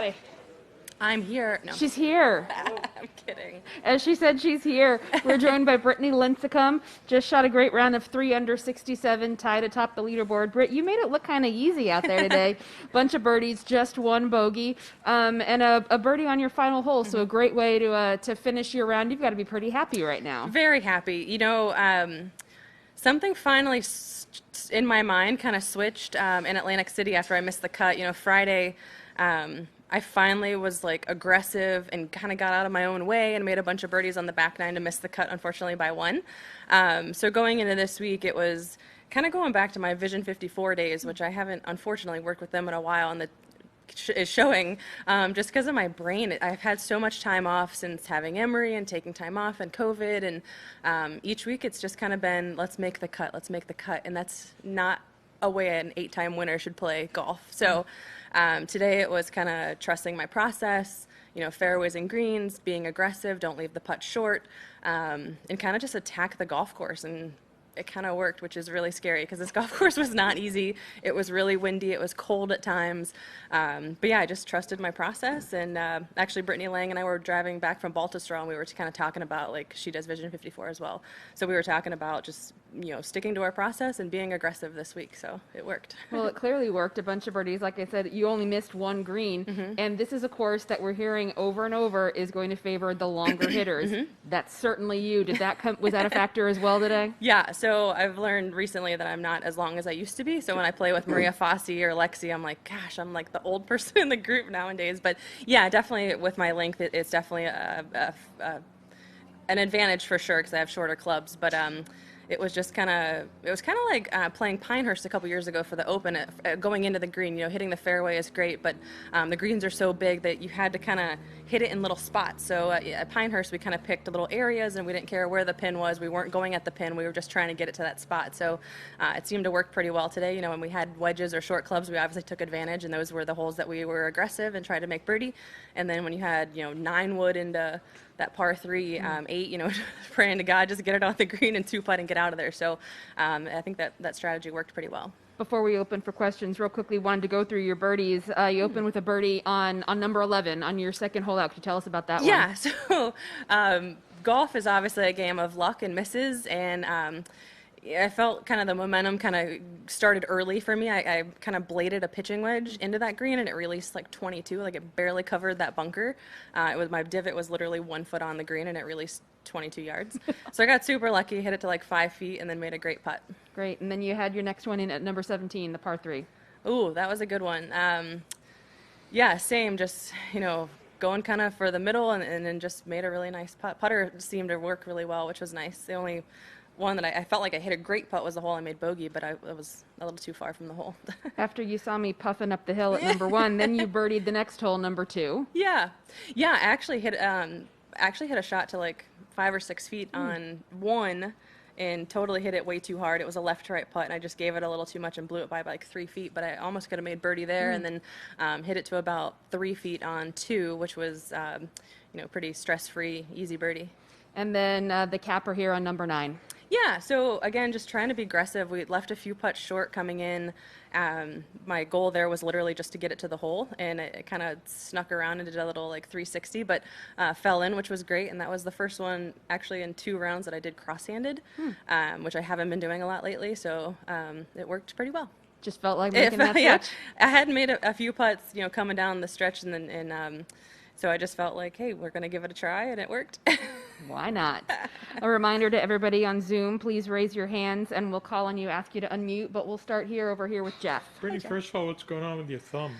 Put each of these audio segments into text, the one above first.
everybody. I'm here. No. She's here. I'm kidding. As she said, she's here. We're joined by Brittany Lincicome. Just shot a great round of 3 under 67, tied atop the leaderboard. Britt, you made it look kind of easy out there today. Bunch of birdies, just one bogey, and a birdie on your final hole. So a great way to finish your round. You've got to be pretty happy right now. Very happy. You know, something finally in my mind kind of switched in Atlantic City after I missed the cut. You know, Friday, I finally was like aggressive and kind of got out of my own way and made a bunch of birdies on the back nine to miss the cut, unfortunately, by one. So going into this week, it was kind of going back to my Vision 54 days, which I haven't, unfortunately, worked with them in a while, and that is showing just because of my brain. I've had so much time off since having Emory and taking time off and COVID, and each week it's just kind of been, let's make the cut, and that's not a way an 8-time winner should play golf. So today it was kind of trusting my process, you know, fairways and greens, being aggressive, don't leave the putt short, and kind of just attack the golf course. And it kind of worked, which is really scary because this golf course was not easy. It was really windy. It was cold at times. But yeah, I just trusted my process. And actually, Brittany Lang and I were driving back from Baltusrol, and we were kind of talking about, like, she does Vision 54 as well. So we were talking about just, you know, sticking to our process and being aggressive this week. So it worked. Well, it clearly worked. A bunch of birdies. Like I said, you only missed one green. And this is a course that we're hearing over and over is going to favor the longer hitters. That's certainly you. Was that a factor as well today? Yeah. So I've learned recently that I'm not as long as I used to be. So when I play with Maria Fossey or Lexi, I'm like, gosh, I'm like the old person in the group nowadays. But yeah, definitely with my length, it's definitely an advantage for sure because I have shorter clubs. But it was kind of like playing Pinehurst a couple years ago for the Open. Going into the green, you know, hitting the fairway is great, but the greens are so big that you had to kind of hit it in little spots. So at Pinehurst, we kind of picked little areas, and we didn't care where the pin was. We weren't going at the pin. We were just trying to get it to that spot. So it seemed to work pretty well today. You know, when we had wedges or short clubs, we obviously took advantage, and those were the holes that we were aggressive and tried to make birdie. And then when you had, you know, 9 wood into that par 3, 8, you know, praying to God just to get it off the green and 2-putt and get out of there. So I think that strategy worked pretty well. Before we open for questions, real quickly, wanted to go through your birdies. You opened with a birdie on number 11 on your second hole out. Could you tell us about that one? Yeah, so golf is obviously a game of luck and misses, and I felt kind of the momentum kind of started early for me. I kind of bladed a pitching wedge into that green, and it released like 22, like it barely covered that bunker. My divot was literally 1 foot on the green, and it released 22 yards. So I got super lucky, hit it to like 5 feet, and then made a great putt. Great. And then you had your next one in at number 17, the par 3. Ooh, that was a good one. Yeah, same, just, you know, going kind of for the middle, and then just made a really nice putt. Putter seemed to work really well, which was nice. The only one that I felt like I hit a great putt was the hole I made bogey, but I was a little too far from the hole. After you saw me puffing up the hill at number 1, then you birdied the next hole, number 2. Yeah, I actually hit a shot to like 5 or 6 feet on 1, and totally hit it way too hard. It was a left to right putt, and I just gave it a little too much and blew it by like 3 feet. But I almost could have made birdie there, and then hit it to about 3 feet on 2, which was you know, pretty stress-free, easy birdie. And then the capper here on number 9. Yeah, so again, just trying to be aggressive. We left a few putts short coming in. My goal there was literally just to get it to the hole, and it kind of snuck around and did a little like 360, but fell in, which was great. And that was the first one actually in 2 rounds that I did cross-handed, which I haven't been doing a lot lately. So it worked pretty well. Just felt like making that stretch. I had made a few putts, you know, coming down the stretch, and so I just felt like, hey, we're going to give it a try, and it worked. Why not? A reminder to everybody on Zoom, please raise your hands, and we'll call on you, ask you to unmute, but we'll start over here with Jeff. Brittany, first of all, what's going on with your thumb?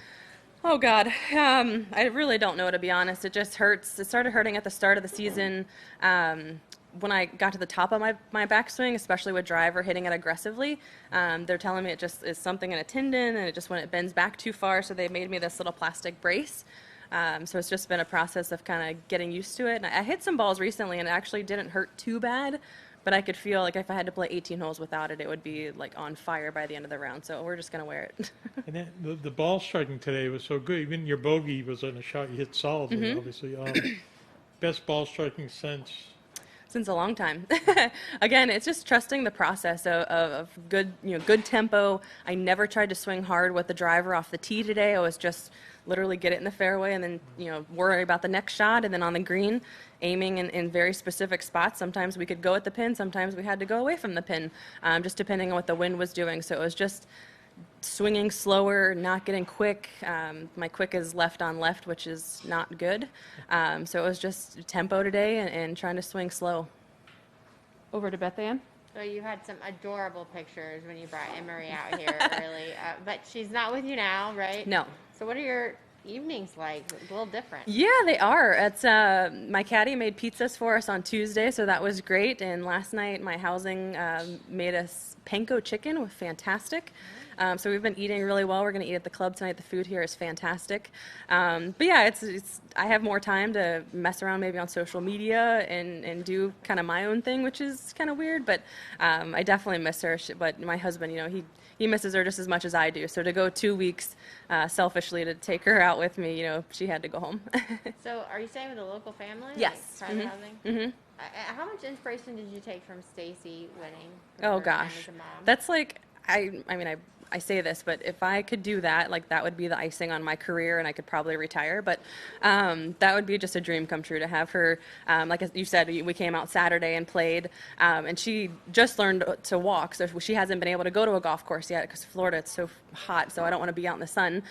Oh, God. I really don't know, to be honest. It just hurts. It started hurting at the start of the season. When I got to the top of my backswing, especially with driver hitting it aggressively, they're telling me it just is something in a tendon, and it just when it bends back too far, so they made me this little plastic brace. So it's just been a process of kind of getting used to it. And I hit some balls recently, and it actually didn't hurt too bad, but I could feel like if I had to play 18 holes without it, it would be like on fire by the end of the round. So we're just going to wear it. And then the ball striking today was so good. Even your bogey was on a shot you hit solidly, obviously. Best ball striking since Since a long time. Again, it's just trusting the process of good, good tempo. I never tried to swing hard with the driver off the tee today. I was just literally get it in the fairway and then, worry about the next shot. And then on the green, aiming in very specific spots. Sometimes we could go at the pin. Sometimes we had to go away from the pin, just depending on what the wind was doing. So it was just swinging slower, not getting quick. My quick is left on left, which is not good. So it was just tempo today and trying to swing slow. Over to Beth Ann. So you had some adorable pictures when you brought Emery out here early, but she's not with you now, right? No. So what are your evenings like? A little different. Yeah, they are. It's my caddy made pizzas for us on Tuesday, so that was great. And last night, my housing made us panko chicken, was fantastic. So we've been eating really well. We're going to eat at the club tonight. The food here is fantastic. But yeah, it's I have more time to mess around maybe on social media and do kind of my own thing, which is kind of weird. But I definitely miss her. But my husband, he misses her just as much as I do. So to go 2 weeks selfishly to take her out with me, she had to go home. So are you staying with a local family? Yes. Like private housing? Mm-hmm. How much inspiration did you take from Stacy winning? Oh her time gosh, as a mom? that's like I say this, but if I could do that, like that would be the icing on my career, and I could probably retire. But that would be just a dream come true to have her. Like you said, we came out Saturday and played, and she just learned to walk, so she hasn't been able to go to a golf course yet because Florida it's so hot, so I don't want to be out in the sun.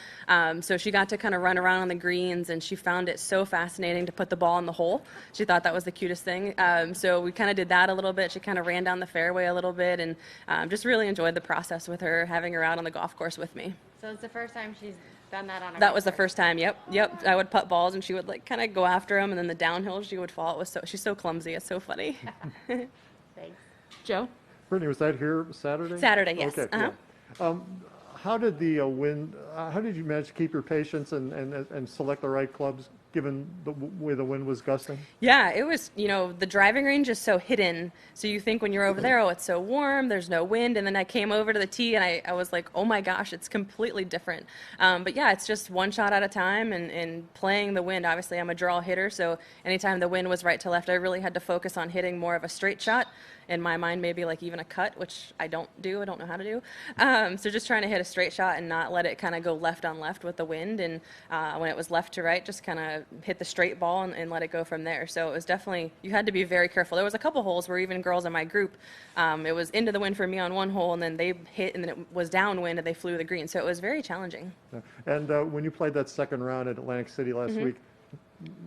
So she got to kind of run around on the greens, and she found it so fascinating to put the ball in the hole. She thought that was the cutest thing. So we kind of did that a little bit. She kind of ran down the fairway a little bit, and just really enjoyed the process with her, having her out on the golf course with me. So it's the first time she's done that on a That golf was the course. first time. Yep. I would putt balls, and she would like kind of go after them, and then the downhill she would fall. She's so clumsy. It's so funny. Thanks. Joe. Brittany, was that here Saturday? Saturday, yes. Okay, Uh-huh. yeah. How did the wind? How did you manage to keep your patience and select the right clubs, given the way the wind was gusting? Yeah, it was, the driving range is so hidden. So you think when you're over there, oh, it's so warm, there's no wind. And then I came over to the tee and I was like, oh my gosh, it's completely different. But yeah, it's just one shot at a time and playing the wind. Obviously, I'm a draw hitter. So anytime the wind was right to left, I really had to focus on hitting more of a straight shot. In my mind, maybe like even a cut, which I don't know how to do. So just trying to hit a straight shot and not let it kind of go left on left with the wind. And when it was left to right, just kind of hit the straight ball and let it go from there. So it was definitely, you had to be very careful. There was a couple holes where even girls in my group, it was into the wind for me on one hole, and then they hit, and then it was downwind, and they flew the green. So it was very challenging. Yeah. And when you played that second round at Atlantic City last week,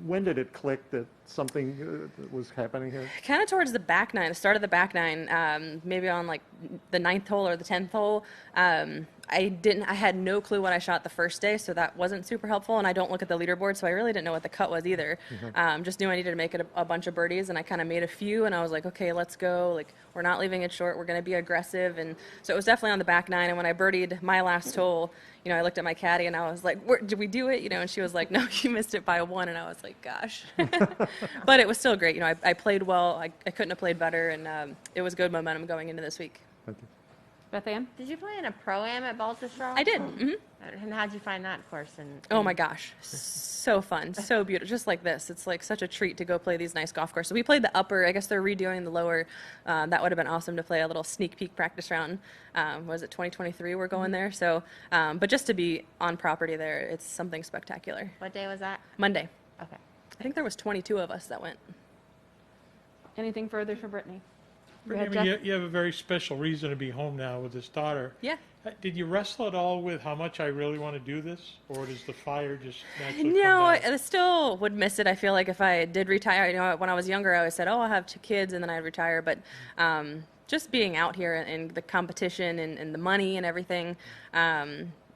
when did it click that something was happening here? Kind of towards the back nine, the start of the back nine, maybe on like the 9th hole or the 10th hole. I had no clue what I shot the first day, so that wasn't super helpful. And I don't look at the leaderboard, so I really didn't know what the cut was either. Just knew I needed to make it a bunch of birdies, and I kind of made a few, and I was like, okay, let's go. Like, we're not leaving it short. We're going to be aggressive. And so it was definitely on the back nine. And when I birdied my last hole, I looked at my caddy and I was like, did we do it? And she was like, no, you missed it by one. And I was like, gosh. But it was still great. I played well. I couldn't have played better. And it was good momentum going into this week. Thank you. Beth Ann. Did you play in a pro-am at Baltusrol? I did. Mm-hmm. And how'd you find that course? Oh my gosh, so fun, so beautiful, just like this. It's like such a treat to go play these nice golf courses. So we played the upper, I guess they're redoing the lower. That would have been awesome to play a little sneak peek practice round. Was it 2023 we're going there? So, but just to be on property there, it's something spectacular. What day was that? Monday. Okay. I think there was 22 of us that went. Anything further for Brittany? Go Brittany, ahead, I mean, Jeff. you have a very special reason to be home now with this daughter. Yeah. Did you wrestle at all with how much I really want to do this, or does the fire just naturally No, come down? I still would miss it. I feel like if I did retire, when I was younger, I always said, oh, I'll have 2 kids and then I'd retire. But just being out here and the competition and the money and everything,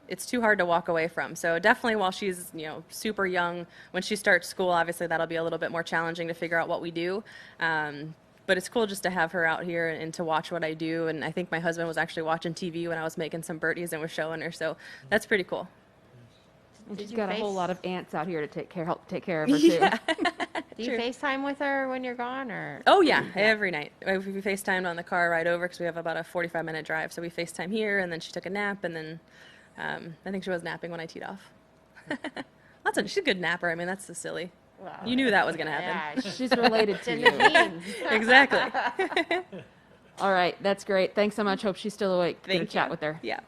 it's too hard to walk away from. So definitely while she's, super young, when she starts school, obviously that'll be a little bit more challenging to figure out what we do. But it's cool just to have her out here and to watch what I do. And I think my husband was actually watching TV when I was making some birdies and was showing her. So that's pretty cool. And Did she's you got a whole face- lot of aunts out here to help take care of her too. Do you FaceTime with her when you're gone, or? Oh, yeah, every night. We FaceTimed on the car ride over because we have about a 45-minute drive. So we FaceTime here, and then she took a nap, and then I think she was napping when I teed off. She's a good napper. I mean, that's so silly. Well, You knew that was going to happen. yeah, She's related it's to in you. the genes. Exactly. All right, that's great. Thanks so much. Hope she's still awake. Good to Thank chat you. with her. Yeah.